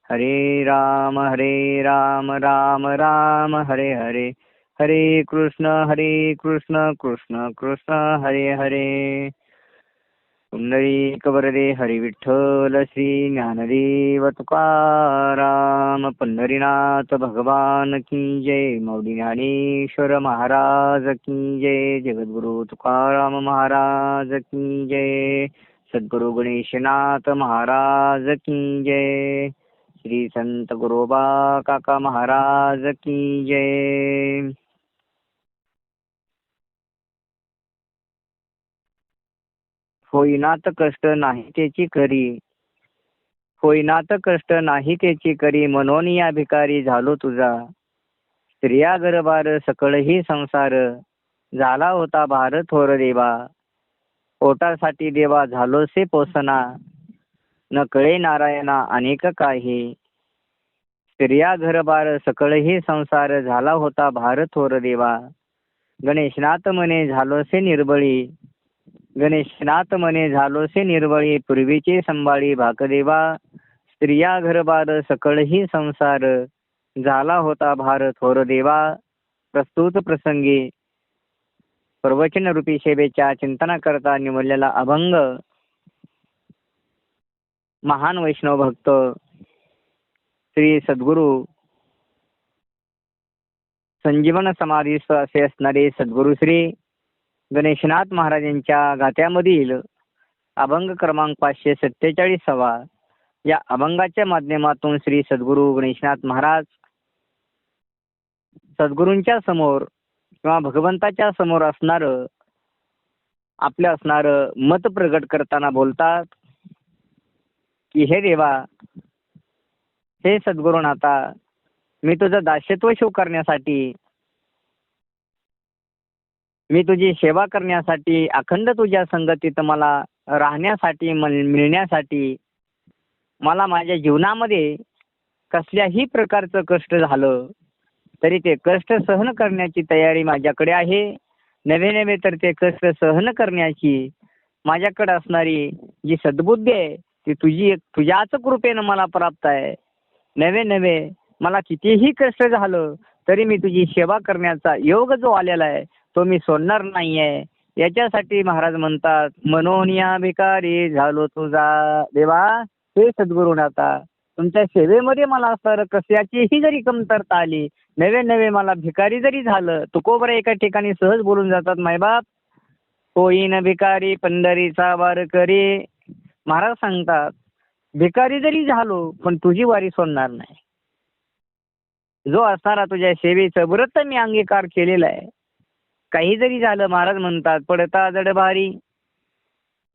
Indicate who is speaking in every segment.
Speaker 1: हरे राम राम राम हरे हरे, हरे कृष्ण कृष्ण कृष्ण हरे हरे. पुंडरीक वरदे हरी विठ्ठल श्री ज्ञानदेव तुकाराम. पंढरीनाथ भगवान की जय. मौली ज्ञानेश्वर महाराज की जय. जगद्गुरु तुकाराम महाराज की जय. सद्गुरु गणेशनाथ महाराज की जय. श्री संत गुरोबा काका महाराज की जय. होईनात कष्ट नाही त्याची करी, होईनात कष्ट नाही त्याची करी, म्हणून या भिकारी झालो तुझा. स्त्रिया गरबार सकळही संसार, झाला होता भार थोर देवा. पोटासाठी देवा झालोसे पोसना, न कळे नारायणा अनेक काही. स्त्रिया घरबार सकळही संसार, झाला होता भार थोर देवा. गणेशनाथ म्हणे झालोसे निर्बळी, गणेशनाथ म्हणे झालोसे निर्बळी. पूर्वीचे संभाळी भाकदेवा, स्त्रिया घरबार सकळही संसार, झाला होता भार थोर देवा. प्रस्तुत प्रसंगी प्रवचन रूपी सेवेच्या चिंतना करता निवडलेला अभंग महान वैष्णव भक्त श्री सद्गुरु संजीवन समाधी असे असणारे सद्गुरु श्री गणेशनाथ महाराजांच्या गात्यामधील अभंग क्रमांक 547 या अभंगाच्या माध्यमातून श्री सद्गुरु गणेशनाथ महाराज सद्गुरूंच्या समोर किंवा भगवंताच्या समोर आपलं असणारं मत प्रगट करताना बोलतात की हे देवा, हे सद्गुरुनाथा, मी तुझं दास्यत्व स्वीकारण्यासाठी, मी तुझी सेवा करण्यासाठी, अखंड तुझ्या संगतीत मला राहण्यासाठी, मिळण्यासाठी मला माझ्या जीवनामध्ये कसल्याही प्रकारचं कष्ट झालं तरी ते कष्ट सहन करण्याची तयारी माझ्याकडे आहे. नवे नवे तर ते कष्ट सहन करण्याची माझ्याकडे असणारी जी सद्बुद्धी आहे ती तुझ्याच कृपेनं मला प्राप्त आहे. नवे नवे मला कितीही कष्ट झालं तरी मी तुझी सेवा करण्याचा योग जो आलेला आहे तो मी सोडणार नाहीये. याच्यासाठी महाराज म्हणतात, म्हणून या भिकारी झालो तुझा देवा. हे सद्गुरुनाथा, तुमच्या सेवेमध्ये मला सर कशाचीही जरी कमतरता आली, नवे नवे मला भिकारी जरी झालं, तुकोबर एका ठिकाणी सहज बोलून जातात, मायबाप होईन भिकारी पंढरीचा वार करी. महाराज सांगतात, भिकारी जरी झालो पण तुझी वारी सोडणार नाही. जो असणारा तुझ्या सेवेचं व्रत मी अंगीकार केलेला आहे. काही जरी झालं, महाराज म्हणतात, पडता जड भारी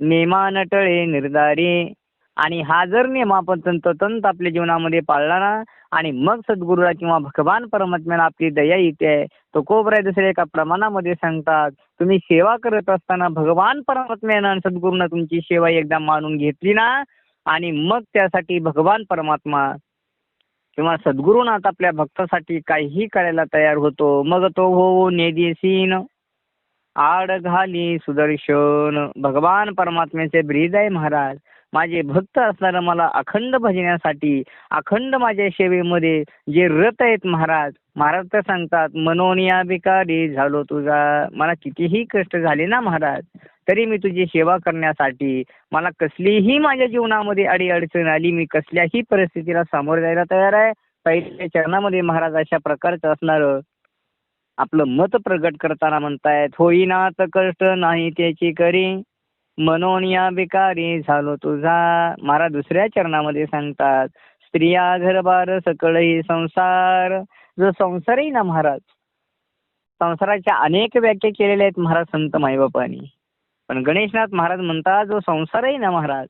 Speaker 1: नेमा नटळे निर्धारी. आणि हा जर नेम आपण तंतोतंत आपल्या जीवनामध्ये पाळला ना, आणि मग सद्गुरूला किंवा भगवान परमात्म्याला आपली दया येते. तो कोबराय दुसऱ्या एका प्रमाणामध्ये सांगतात, तुम्ही सेवा करत असताना भगवान परमात्म्यानं आणि सद्गुरूनं तुमची सेवा एकदा मानून घेतली ना, आणि मग त्यासाठी भगवान परमात्मा किंवा सद्गुरूनाथ आपल्या भक्तासाठी काहीही करायला तयार होतो. मग तो हो नेदेसीन आड घाली सुदर्शन. भगवान परमात्म्याचे ब्रीद आहे महाराज. माझे भक्त असणारं मला अखंड भजण्यासाठी, अखंड माझ्या सेवेमध्ये जे रत आहेत महाराज. महाराज तर सांगतात, मनोन या भिकारी झालो तुझा. मला कितीही कष्ट झाले ना महाराज, तरी मी तुझी सेवा करण्यासाठी, मला कसलीही माझ्या जीवनामध्ये अडीअडचण आली, मी कसल्याही परिस्थितीला सामोरे जायला तयार आहे. पहिल्या चरणामध्ये महाराज अशा प्रकारचं असणारं आपलं मत प्रगट करताना म्हणतायत, होईनात कष्ट नाही त्याची करी, म्हणून या भिकारी झालो तुझा. महाराज दुसऱ्या चरणामध्ये सांगतात, स्त्रिया घरबार सकळही संसार. जो संसारही ना महाराज, संसाराच्या अनेक व्याख्या केलेल्या आहेत महाराज संत माईबापांनी. पण गणेशनाथ महाराज म्हणतात, जो संसारही ना महाराज,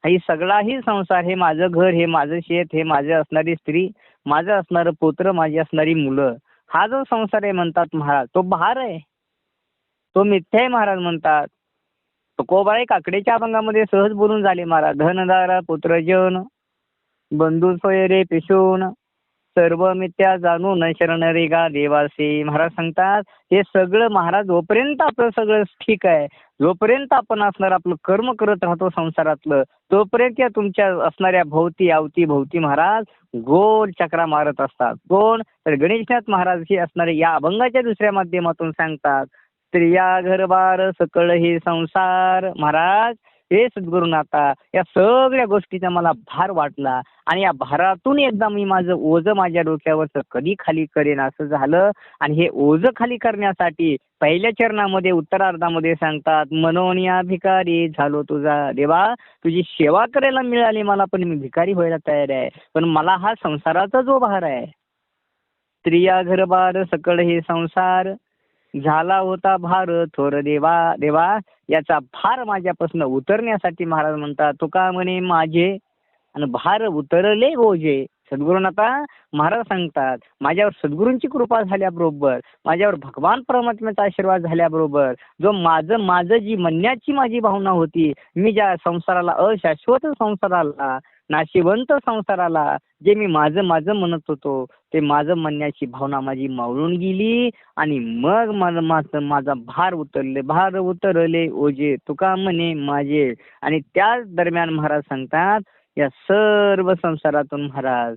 Speaker 1: ही सगळाही संसार, हे माझं घर, हे माझं शेत, हे माझं असणारी स्त्री, माझं असणारं पुत्र, माझी असणारी मुलं, हा जो संसार आहे म्हणतात महाराज, तो भार आहे, तो मिथ्या आहे महाराज म्हणतात. तुकोबाई काकडेच्या अभंगामध्ये सहज बोलून झाले महाराज, धनदारा पुत्रजन बंधू सोयरे पिशून सर्व मिथ्या जाणून शरण रेगा देवासी. महाराज सांगतात हे सगळं महाराज जोपर्यंत आपलं सगळं ठीक आहे, जोपर्यंत आपण असणार आपलं कर्म करत राहतो संसारातलं, तोपर्यंत या तुमच्या असणाऱ्या भोवती अवती महाराज गोल चक्रा मारत असतात. कोण तर गणेशनाथ महाराज हे असणारे या अभंगाच्या दुसऱ्या माध्यमातून सांगतात, स्त्रिया घरबार सकळ हे संसार. महाराज हे सद्गुरुनाथा या सगळ्या गोष्टीचा मला भार वाटला आणि या भारातून एकदा मी माझं ओझं माझ्या डोक्यावरचं कधी खाली करेन असं झालं. आणि हे ओझं खाली करण्यासाठी पहिल्या चरणामध्ये उत्तरार्धामध्ये सांगतात, मनोनिया भिकारी झालो तुझा देवा. तुझी सेवा करायला मिळाली मला, पण मी भिकारी व्हायला तयार आहे. पण मला हा संसाराचा जो भार आहे, स्त्रिया घरबार सकळ हे संसार, झाला होता भार थोर देवा. देवा याचा भार माझ्यापासून उतरण्यासाठी महाराज म्हणतात, तुका म्हणे माझे आणि भार उतरले ओझे. सद्गुरुनाथा महाराज सांगतात, माझ्यावर सद्गुरूंची कृपा झाल्याबरोबर, माझ्यावर भगवान परमात्म्याचा आशीर्वाद झाल्याबरोबर, जो माझं जी म्हणण्याची माझी भावना होती, मी ज्या संसाराला अशाश्वत संसाराला, नाशिवंत संसाराला जे मी माझं म्हणत होतो, ते माझं म्हणण्याची भावना माझी मावळून गेली. आणि मग माझा भार उतरले ओझे तुका म्हणे माझे. आणि त्याच दरम्यान महाराज सांगतात, या सर्व संसारातून महाराज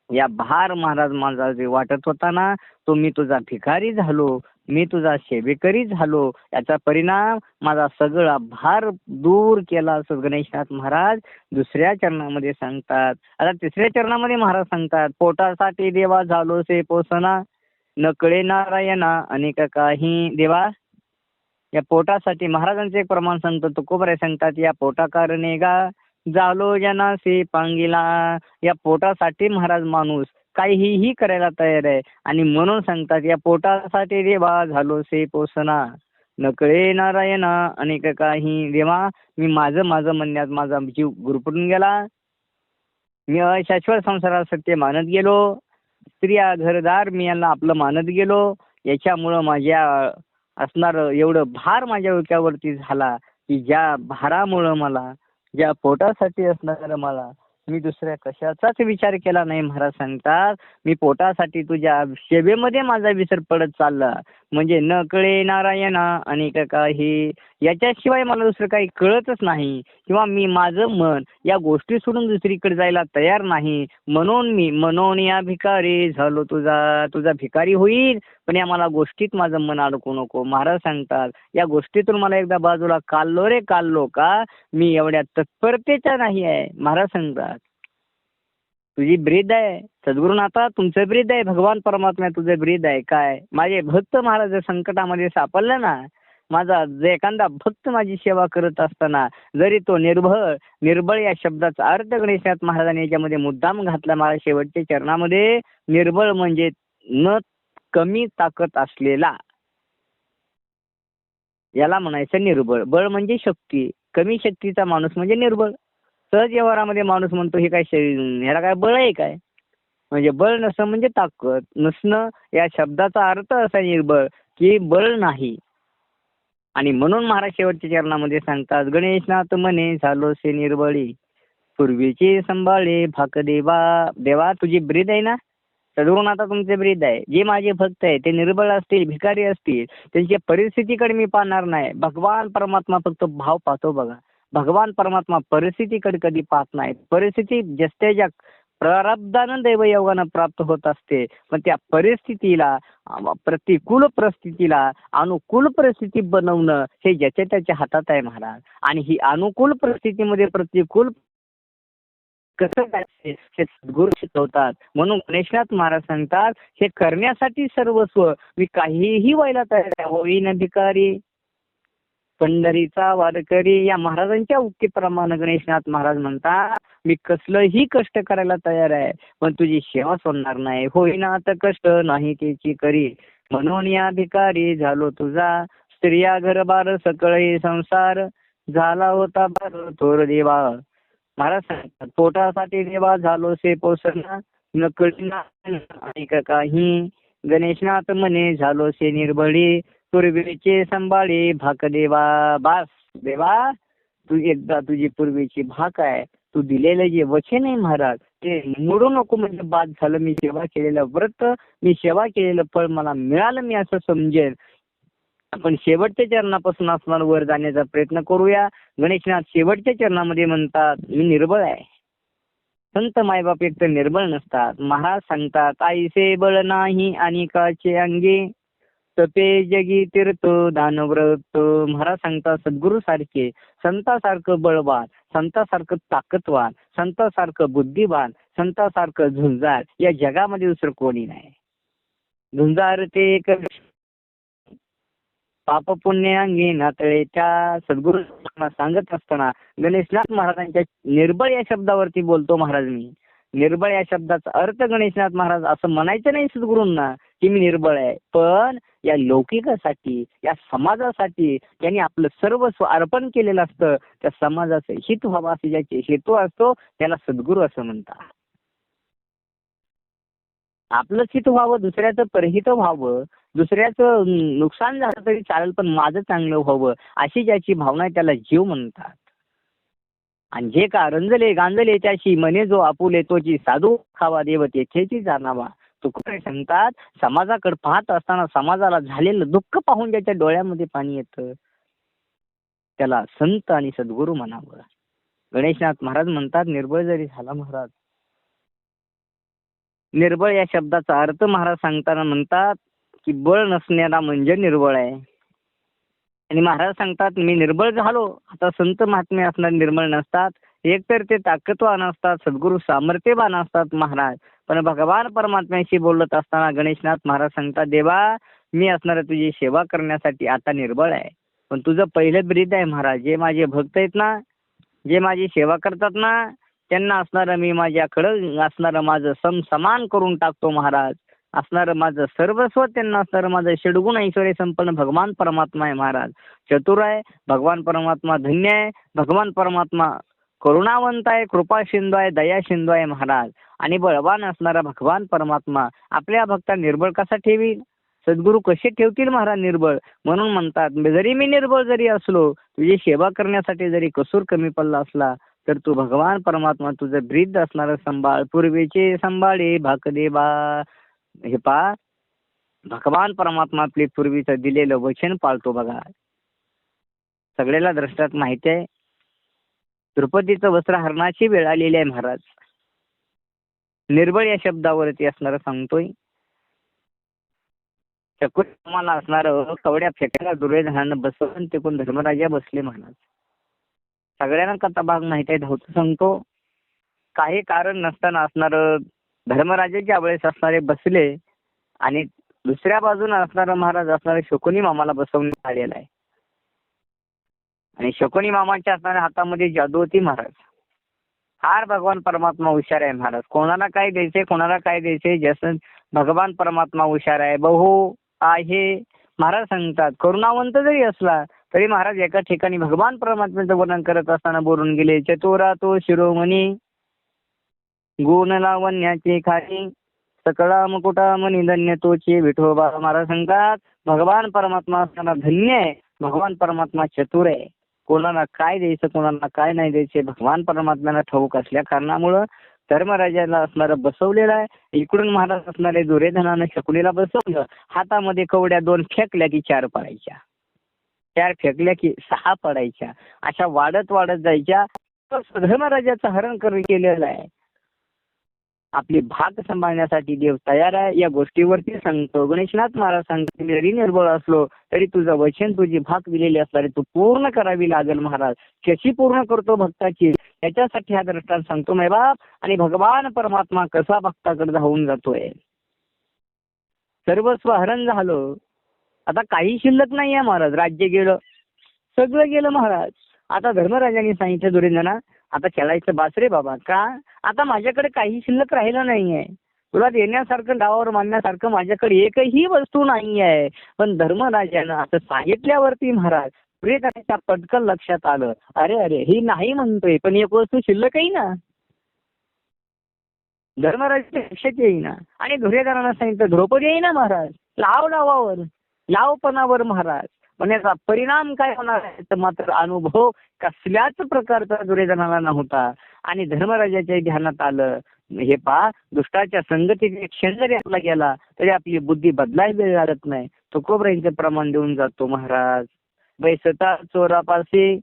Speaker 1: या भार महाराज माझा जे वाटत होता ना, तो मी तुझा भिकारी झालो, मी तुझा सेवेकरी झालो. याचा परिणाम माझा सगळा भार दूर केला असं गणेशनाथ महाराज दुसऱ्या चरणामध्ये सांगतात. आता तिसऱ्या चरणामध्ये महाराज सांगतात, पोटासाठी देवा झालो से पोसना, नकळे नारायणा अनेक काही देवा. या पोटासाठी महाराजांचे एक प्रमाण सांगतो तुकोबराय सांगतात, या पोटाकारणे गा झालो जनासी पांगिला. या पोटासाठी महाराज माणूस काहीही करायला तयार आहे. आणि म्हणून सांगतात, या पोटासाठी देवा झालो से पोसना, नकळे नारायणा अनेक काही देवा. मी माझं म्हणण्यात माझा जीव गुरफटून गेला. मी अशाश्वत संसारात सत्य मानत गेलो, स्त्रिया घरदार मी यांना आपलं मानत गेलो. याच्यामुळं माझ्या असणार एवढं भार माझ्या डोक्यावरती झाला की ज्या भारामुळं मला, ज्या पोटासाठी असणारं मला, मी दुसऱ्या कशाचाच विचार केला नाही. महाराज सांगतात, मी पोटासाठी तुझ्या सेवेमध्ये माझा विसर पडत चालला. म्हणजे न कळे नारायणा अनेक काही, याच्याशिवाय मला दुसरं काही कळतच नाही. किंवा मी माझं मन या गोष्टी सोडून दुसरीकडे जायला तयार नाही. म्हणून मी मनोन या भिकारी झालो तुझा भिकारी होईल, पण या मला गोष्टीत माझं मन अडकू नको. महाराज सांगतात, या गोष्टीतून मला एकदा बाजूला काढलो का, मी एवढ्या तत्परतेचा नाही आहे. महाराज सांगतात, तुझी ब्रीद आहे सद्गुरुनाथा, तुमचं ब्रीद आहे, भगवान परमात्मा तुझं ब्रीद आहे. काय माझे भक्त महाराज संकटामध्ये सापडलं ना, माझा जे एखादा भक्त माझी सेवा करत असताना जरी तो निर्बळ या शब्दाचा अर्थ गणेशनाथ महाराजांनी याच्यामध्ये मुद्दाम घातला. मला शेवटच्या चरणामध्ये निर्बळ म्हणजे न कमी ताकद असलेला, याला म्हणायचं निर्बळ. बळ म्हणजे शक्ती, कमी शक्तीचा माणूस म्हणजे निर्बळ. सहज व्यवहारामध्ये माणूस म्हणतो हे काय ह्याला काय बळ आहे काय, म्हणजे बळ नसणं म्हणजे ताकद नसणं. या शब्दाचा अर्थ असा निर्बळ की बळ नाही. आणि म्हणून महाराज शेवटच्या चरणामध्ये सांगतात, गणेशनाथ म्हणे झालोसे निर्बळी, पूर्वीचे संभाळे भाक देवा. तुझी ब्रीद आहे ना सद्गुरुनाथा, तुमचे ब्रीद आहे. जे माझे भक्त आहे ते निर्बळ असतील, भिकारी असतील, त्यांच्या परिस्थितीकडे मी पाहणार नाही. भगवान परमात्मा फक्त भाव पाहतो बघा. भगवान परमात्मा परिस्थितीकडे कधी पाहत नाही. परिस्थिती ज्या प्रारब्धानं दैवयोगानं प्राप्त होत असते, पण त्या परिस्थितीला, प्रतिकूल परिस्थितीला अनुकूल परिस्थिती बनवणं हे ज्याच्या त्याच्या हातात आहे महाराज. आणि ही अनुकूल परिस्थितीमध्ये प्रतिकूल कसं काय हे सद्गुरू शिकवतात. म्हणून गणेशनाथ महाराज सांगतात, हे करण्यासाठी सर्वस्व मी काहीही व्हायला तयार आहे. होईन भिकारी पंढरीचा वारकरी. या महाराजांच्या उक्तीप्रमाणे गणेशनाथ महाराज म्हणतात, मी कसलंही कष्ट करायला तयार आहे, पण तुझी सेवा सोडणार नाही. होईना तर कष्ट नाही त्याची करी, म्हणून या भिकारी झालो तुझा. स्त्रिया घरबार सकळ संसार, झाला होता बार थोर देवा. महाराज सांगतात, पोटासाठी देवा झालो से पोसना, नकळीना अनेक काही. गणेशनाथ म्हणे झालो से निर्बळी, पूर्वीचे संभाळे भाक देवा. बास देवा, तू एकदा तुझी पूर्वीची भाक आहे, तू दिलेलं जे वचन आहे महाराज, ते मोडू नको म्हणजे बाद झालं. मी सेवा केलेलं व्रत, मी सेवा केलेलं फळ मला मिळालं, मी असं समजेल. आपण शेवटच्या चरणापासून असणार वर जाण्याचा प्रयत्न करूया. गणेशनाथ शेवटच्या चरणामध्ये म्हणतात, मी निर्बळ आहे. संत मायबाप एक तर निर्बळ नसतात. महाराज सांगतात, आईसे बळ नाही आणि काचे अंगी, तपे जगी तीर्थ दानव्रत. महाराज सांगतात, सद्गुरू सारखे, संतासारखं बळवान, संतासारखं ताकदवान, संतासारखं बुद्धिवान, संतासारखं झुंजार या जगामध्ये दुसरं कोणी नाही. झुंजार ते एक पाप पुण्य अंगी नातळे. त्या सद्गुरू सांगत असताना गणेशनाथ महाराजांच्या निर्बळ या शब्दावरती बोलतो महाराज मी. निर्बळ या शब्दाचा अर्थ गणेशनाथ महाराज असं म्हणायचं नाही सद्गुरूंना की मी निर्बळ आहे, पण या लौकिकासाठी, या समाजासाठी त्यांनी आपलं सर्वस्व अर्पण केलेलं असतं. त्या समाजाचं हित व्हावं असे ज्याचे हेतू असतो त्याला सद्गुरू असं म्हणतात. आपलंच हित व्हावं, दुसऱ्याचं परहित व्हावं, दुसऱ्याचं नुकसान झालं तरी चालेल पण माझं चांगलं व्हावं अशी ज्याची भावना आहे त्याला जीव म्हणतात. आणि जे का रंजले गांजले त्याशी मने जो आपुले तोची साधू खावा देव तेथेची जाणावा. तुकडे सांगतात, समाजाकडे पाहत असताना समाजाला झालेलं दुःख पाहून ज्याच्या डोळ्यामध्ये पाणी येतं त्याला संत आणि सद्गुरू म्हणावं. गणेशनाथ महाराज म्हणतात, निर्बळ जरी झाला महाराज, निर्बळ या शब्दाचा अर्थ महाराज सांगताना म्हणतात की बळ नसणारा म्हणजे निर्बळ आहे. आणि महाराज सांगतात, मी निर्बळ झालो. आता संत महात्मे असणार निर्बळ नसतात, एकतर ते ताकदवान असतात, सद्गुरू सामर्थ्यवान असतात महाराज. पण भगवान परमात्म्याशी बोलत असताना गणेशनाथ महाराज सांगतात, देवा मी असणार तुझी सेवा करण्यासाठी आता निर्बळ आहे. पण तुझं पहिलं ब्रीद आहे महाराज. जे माझे भक्त आहेत ना, जे माझी सेवा करतात ना, त्यांना असणारं मी माझ्याकडं असणारं माझं समान करून टाकतो महाराज. असणारं माझं सर्वस्व त्यांना असणारं माझं षडगुण ऐश्वर्य संपन्न भगवान परमात्मा आहे महाराज. चतुर आहे भगवान परमात्मा, धन्य आहे भगवान परमात्मा, करुणावंत आहे, कृपा सिंधू आहे, दया सिंधू आहे महाराज. आणि बळवान असणारा भगवान परमात्मा आपल्या भक्ता निर्बळ कसा ठेवी, सद्गुरू कसे ठेवतील महाराज निर्बळ. म्हणून म्हणतात, जरी मी निर्बळ जरी असलो, तुझी सेवा करण्यासाठी जरी कसूर कमी पडला असला तर तू भगवान परमात्मा तुझं ब्रीद असणारं संभाळ. पूर्वीचे संभाळे भाकदेवा. हे पा भगवान परमात्मा आपले पूर्वीचं दिलेलं वचन पाळतो बघा. सगळ्याला द्रष्टात माहिती आहे, द्रौपदीचं वस्त्रहरणाची वेळ आलेली आहे महाराज. निर्बळ या शब्दावरती असणारं सांगतोय, मला असणारं कवड्या फेकायला दुर्योधनानं बसवून तिकून धर्मराजा बसले महाराज. सगळ्यांना कथा भाग माहिती आहे, धावतो सांगतो. काही कारण नसताना असणारं धर्मराजे ज्या वेळेस असणारे बसले आणि दुसऱ्या बाजूने असणारं महाराज असणारे शकुनी मामाला बसवण्यात आलेला आहे. आणि शकुनी मामाच्या असणाऱ्या हातामध्ये जादू होती महाराज. फार भगवान परमात्मा हुशार आहे महाराज. कोणाला काय द्यायचे, कोणाला काय द्यायचे, जसं भगवान परमात्मा हुशार आहे. बहु आहे महाराज सांगतात, करुणावंत जरी असला तरी महाराज एका ठिकाणी भगवान परमात्म्याचं वर्णन करत असताना बोलून गेले, चतुरा तो शिरोमणी गुण लावण्याचे खाली सकळा मुकुटा मनी धन्य तोचे विठोबा. महाराज सांगतात, भगवान परमात्मा असताना धन्य आहे, भगवान परमात्मा चतुर आहे. कोणाला काय द्यायचं, कोणाला काय नाही द्यायचे भगवान परमात्म्याला ठाऊक असल्या कारणामुळं धर्मराजाला असणारं बसवलेलं आहे. इकडून महाराज असणारे दुर्योधनानं शकुनीला बसवलं. हातामध्ये कवड्या 2 फेकल्या की 4 पडायच्या, 4 फेकल्या की 6 पडायच्या, अशा वाढत वाढत जायच्या. धर्मराजाचं हरण केलेलं आहे. आपली भाग सांभाळण्यासाठी देव तयार आहे. या गोष्टीवरती सांगतो गणेशनाथ महाराज सांगतो, जरी निर्बळ असलो तरी तुझं वचन, तुझी भाग दिलेली असणारी तू पूर्ण करावी लागेल महाराज. कशी पूर्ण करतो भक्ताची, त्याच्यासाठी हा दृष्टांत सांगतो मै बाप. आणि भगवान परमात्मा कसा भक्ताकडे धावून जातोय. सर्वस्व हरण झालं, आता काही शिल्लक नाही आहे महाराज. राज्य गेलं, सगळं गेलं महाराज. आता धर्मराजाने सांगितलं दुर्योधना, आता खेळायचं बास रे बाबा. का, आता माझ्याकडे काही शिल्लक राहिलं नाहीये. तुला देण्यासारखं, डावावर मानण्यासारखं माझ्याकडे एकही वस्तू नाही आहे. पण धर्मराजानं असं सांगितल्यावरती महाराज प्रियकराच्या पटकन लक्षात आलं, अरे अरे ही नाही म्हणतोय पण एक वस्तू शिल्लकही ना. धर्मराजाच्या लक्षात येईना. आणि दुर्योधनानं सांगितलं, द्रौपदी येईना महाराज. लावावर लावपणावर महाराज. पण याचा परिणाम काय होणार आहे तर मात्र अनुभव कसल्याच प्रकारचा दुर्योधनाला नव्हता. आणि धर्मराजाच्या ध्यानात आलं, हे पहा, दुष्टाच्या संगतीत एक क्षण जरी आपला गेला तरी आपली बुद्धी बदलायला वेळ लागत नाही. तुकोबरायांचं प्रमाण देऊन जातो महाराज. बैसता चोरापासे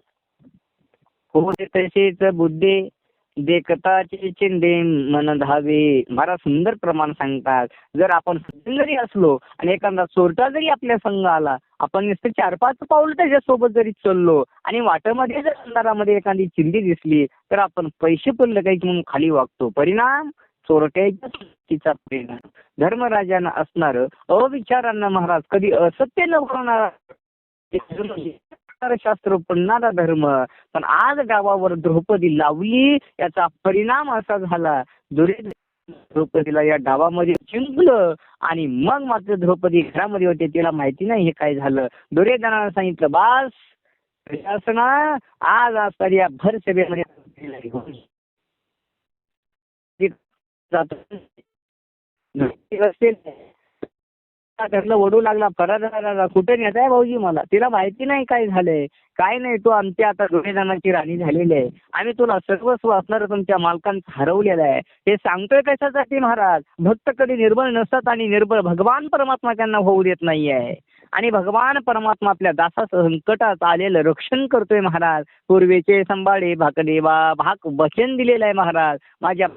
Speaker 1: होते तसेच बुद्धे, देखताचे चिंदे मन धावे. महाराज सुंदर प्रमाण सांगतात. जर आपण जरी असलो आणि एखादा चोरटा जरी आपल्या संघ आला, आपण नुसतं 4-5 पाऊल त्याच्यासोबत जरी चाललो आणि वाटेमध्ये जर अंधारामध्ये एखादी चिंदी दिसली तर आपण पैसे पडले काही म्हणून खाली वागतो. परिणाम चोरट्याच्या तिचा परिणाम. धर्मराजांना असणार अविचारांना महाराज कधी असत्य न बोलणार शास्त्र पडणारा धर्म. पण आज गावावर द्रौपदी लावली, याचा परिणाम असा झाला द्रौपदीला या डावामध्ये जिंकलं आणि मग मात्र द्रौपदी घरामध्ये होते, तिला माहिती नाही हे काय झालं. दुर्योधनानं सांगितलं, बास शासना आज असतात या भर सभेमध्ये घरला ओढू लागला, फरार कुठे नेत आहे भाऊजी मला. तिला माहिती नाही काय झालंय काय नाही. तो आमच्या आता दुर्योधनाची राणी झालेली आहे. आम्ही तुला सर्वस्व असणार तुमच्या मालकांचं हरवलेलं आहे. हे सांगतोय कशासाठी महाराज. भक्त कधी निर्बळ नसतात आणि निर्बळ भगवान परमात्मा त्यांना होऊ देत नाही आहे. आणि भगवान परमात्मा आपल्या दासाचं संकटात आलेलं रक्षण करतोय महाराज. पूर्वेचे संभाळे भाकदेवा भाक वचन दिलेलं आहे महाराज. माझ्या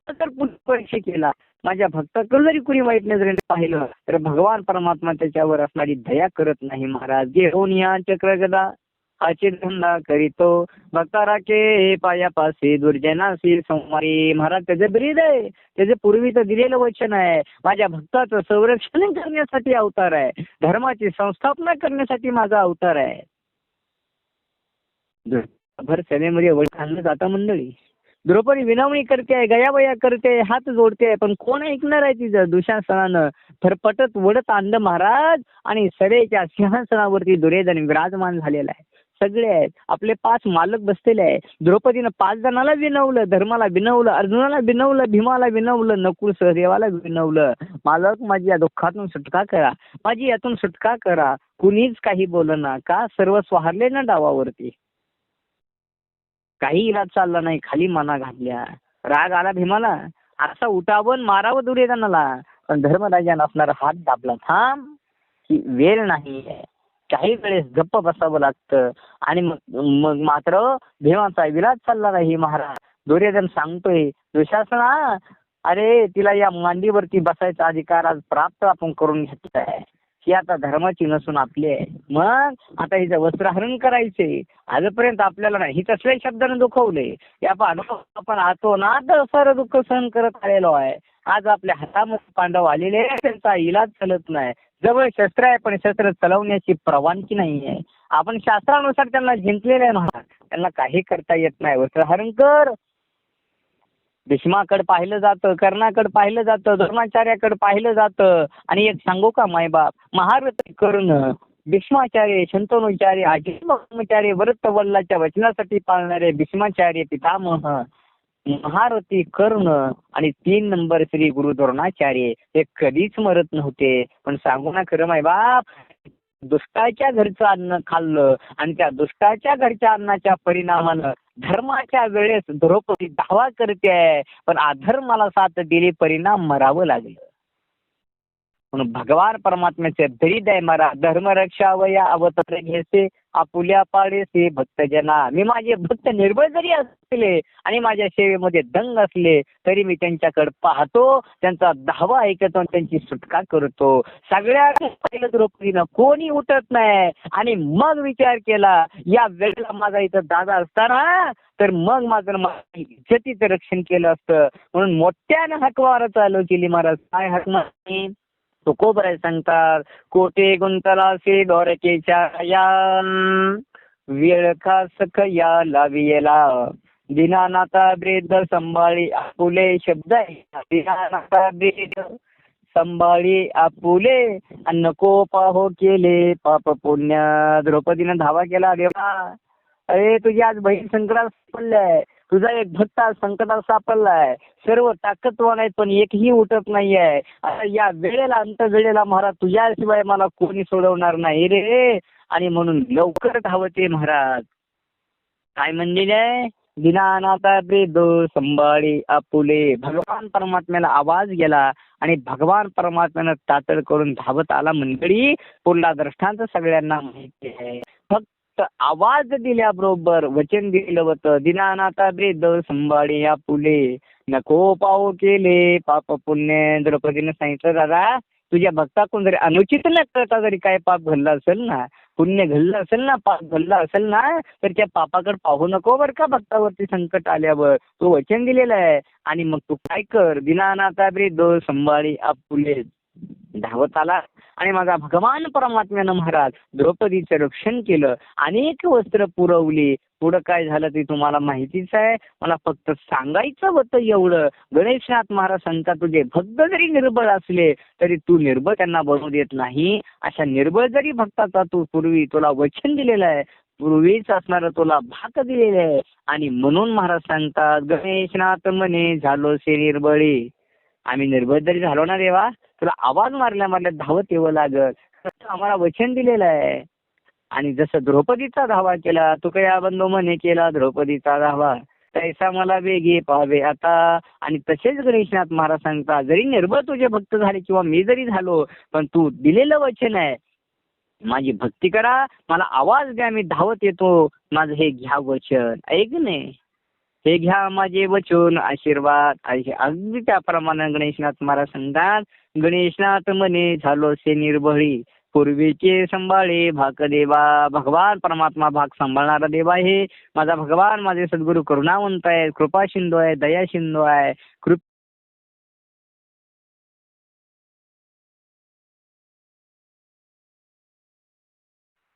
Speaker 1: तर परीक्षा केला, माझ्या भक्ताकडे जरी कुणी वाईट नजरेने पाहिलं तर भगवान परमात्मा त्याच्यावर असणारी दया करत नाही महाराज. जे होऊन या चक्र गदा हाचे धंदा करीतो, भक्ता राखे पायापासे दुर्जनाशी संवारी. महाराज त्याचं ब्रीद आहे, त्याचे पूर्वीचं दिलेलं वचन आहे. माझ्या भक्ताचं संरक्षण करण्यासाठी अवतार आहे, धर्माची संस्थापना करण्यासाठी माझा अवतार आहे. भर सेनेमध्ये वळ घालणं जाता मंडळी. द्रौपदी विनवणी करते, गयावया करते, हात जोडते, पण कोण ऐकणार आहे तिचं. दुशासनानं फरफटत वडत आणलं महाराज आणि सरेच्या सिंहासनावरती दुर्योधन विराजमान झालेला आहे. सगळे आहेत, आपले 5 मालक बसलेले आहे. द्रौपदीनं 5 जणांना विनवलं, धर्माला विनवलं, अर्जुनाला विनवलं, भीमाला विनवलं, नकुल सहदेवाला विनवलं. मालक माझी या दुःखातून सुटका करा, माझी यातून सुटका करा. कुणीच काही बोलना का, सर्व स्वारले ना डावावरती. काही इलाज चालला नाही, खाली मना घातल्या. राग आला भीमाला, असा उठावं मारावं दुर्योधनाला. पण धर्मराजानं असणारा हात दाबला, थांब ही वेळ नाही आहे. काही वेळेस गप्प बसावं लागतं. आणि मग मात्र भीमाचा विलाज चालला नाही महाराज. दुर्योधन सांगतोय, दुःशासना अरे तिला या मांडीवरती बसायचा अधिकार आज प्राप्त आपण करून घेतला आहे. ही आता धर्माची नसून आपली आहे. मग आता हिचं वस्त्रहरण करायचे. आजपर्यंत आपल्याला नाही, ही तसल्या शब्दानं दुखवले. आपण आतोनात सारं दुःख सहन करत आलेलो आहे. आज आपल्या हातामध्ये पांडव आलेले, त्यांचा इलाज चालत नाही. जवळ शस्त्र आहे पण शस्त्र चालवण्याची परवानगी नाही आहे. आपण शास्त्रानुसार त्यांना जिंकलेलं आहे महाराज, त्यांना काही करता येत नाही. वस्त्रहरण कर. भीष्माकडे पाहिलं जातं, कर्णाकडे पाहिलं जातं, द्रोणाचार्याकडे पाहिलं जातं. आणि एक सांगू का मायबाप, महारथी कर्ण भीष्माचार्य, शंतनुचार्य, आजीचार्य, व्रत वल्लाच्या वचनासाठी पाळणारे भीष्माचार्य पितामह, महारथी कर्ण आणि 3 नंबर श्री गुरु द्रोणाचार्य हे कधीच मरत नव्हते. पण सांगू ना खरं मायबाप, दुष्टाच्या घरचं अन्न खाल्लं आणि त्या दुष्टाच्या घरच्या अन्नाच्या परिणामानं धर्माच्या वेळेस द्रौपदी दावा करते, पण अधर्माला साथ दिली, परिणाम मरावं लागलं. म्हणून भगवान परमात्म्याचे दरीद आहे मरा. धर्मरक्षावया अवतार घेसे आपुल्या पाडेसे भक्तजना. मी माझे भक्त निर्बळ जरी असले आणि माझ्या सेवेमध्ये दंग असले तरी मी त्यांच्याकडे पाहतो, त्यांचा धावा ऐकतो, त्यांची सुटका करतो. सगळ्या पहिलं द्रौपदीनं कोणी उठत नाही. आणि मग विचार केला, या वेळेला माझा इथं दादा असताना तर मग माझं इज्जतीचं रक्षण केलं असतं. म्हणून मोठ्यानं हकवार चालू केली महाराज. काय हक नाही तुकोबराय सांगतात, कोटे गुंतलासे दोरकेच्या या वेळ खास या लावियला. दिनानाथा ब्रेद संभाळी आपुले शब्द आहे. दिनानाथा ब्रेद संभाळी आपुले नको पाहो केले पाप पुण्य. द्रौपदीनं धावा केला, देवा अरे तुझी आज बहीण संकटात पडलाय, तुझा एक भक्त आज संकटात सापडलाय. सर्व ताकदवान आहेत पण एकही उठत नाहीये. या वेळेला अंत वेळेला महाराज तुझ्याशिवाय मला कोणी सोडवणार नाही रे. आणि म्हणून लवकर धावते महाराज. काय म्हणलेले आहे, दीनानाथा ब्रीद संभाळी आपुले. भगवान परमात्म्याला आवाज गेला आणि भगवान परमात्म्यानं तातड करून धावत आला. मंडळी, पुढला दृष्टांत सगळ्यांना माहिती आहे. फक्त आवाज दिल्याबरोबर वचन दिलं होतं, दीनानाथा ब्रीद संभाळी आपुले. नको पाव केले पाप पुण्य. द्रौपदीने सांगितलं, दादा तुझ्या भक्ताकडून जरी अनुचित न करता जरी काय पाप घडलं असेल ना, पुण्य घडलं असेल ना, पाप घडलं असेल ना, तर त्या पापाकडे पाहू नको बरं का. भक्तावरती संकट आल्यावर तू वचन दिलेलं आहे. आणि मग तू काय कर, दीनानाथा ब्रीद संभाळी आपुले. धावत आला आणि माझा भगवान परमात्म्यानं महाराज द्रौपदीचं रक्षण केलं, अनेक वस्त्र पुरवली. पुढं काय झालं ते तुम्हाला माहितीच आहे. मला फक्त सांगायचं होतं एवढं. गणेशनाथ महाराज सांगतात, तुझे भक्त जरी निर्बळ असले तरी तू निर्बळ त्यांना बनवू देत नाही. अशा निर्बळ जरी भक्ताचा तू पूर्वी तुला वचन दिलेलं आहे, पूर्वीच असणारं तुला भाग दिलेलं आहे. आणि म्हणून महाराज सांगतात, गणेशनाथ म्हणे झालोसे निर्बळी. आम्ही निर्बळ जरी झालो ना देवा, तुला आवाज मारल्या धावत यावं लागत. आम्हाला वचन दिलेलं आहे. आणि जसं द्रौपदीचा धावा केला, तू काय बंधू म्हणे केला द्रौपदीचा धावा, तैसा मला वेगी पाहावे आता. आणि तसेच गणेशनाथ महाराज सांगतात, जरी निर्बळ तुझे भक्त झाले किंवा मी जरी झालो, पण तू दिलेलं वचन आहे, माझी भक्ती करा, मला आवाज द्या, मी धावत येतो, माझं हे घ्या वचन. ऐक नाही, हे घ्या माझे वचन आशीर्वाद. अगदी त्याप्रमाणे गणेशनाथ महाराज सांगतात, गणेशनाथ म्हणे झालोसे निर्भळी. पूर्वीचे संभाळे भाग देवा. भगवान परमात्मा भाग सांभाळणारा देवा आहे माझा भगवान. माझे सद्गुरू करुणावंत आहे, कृपा सिंधू आहे, दया सिंधू आहे.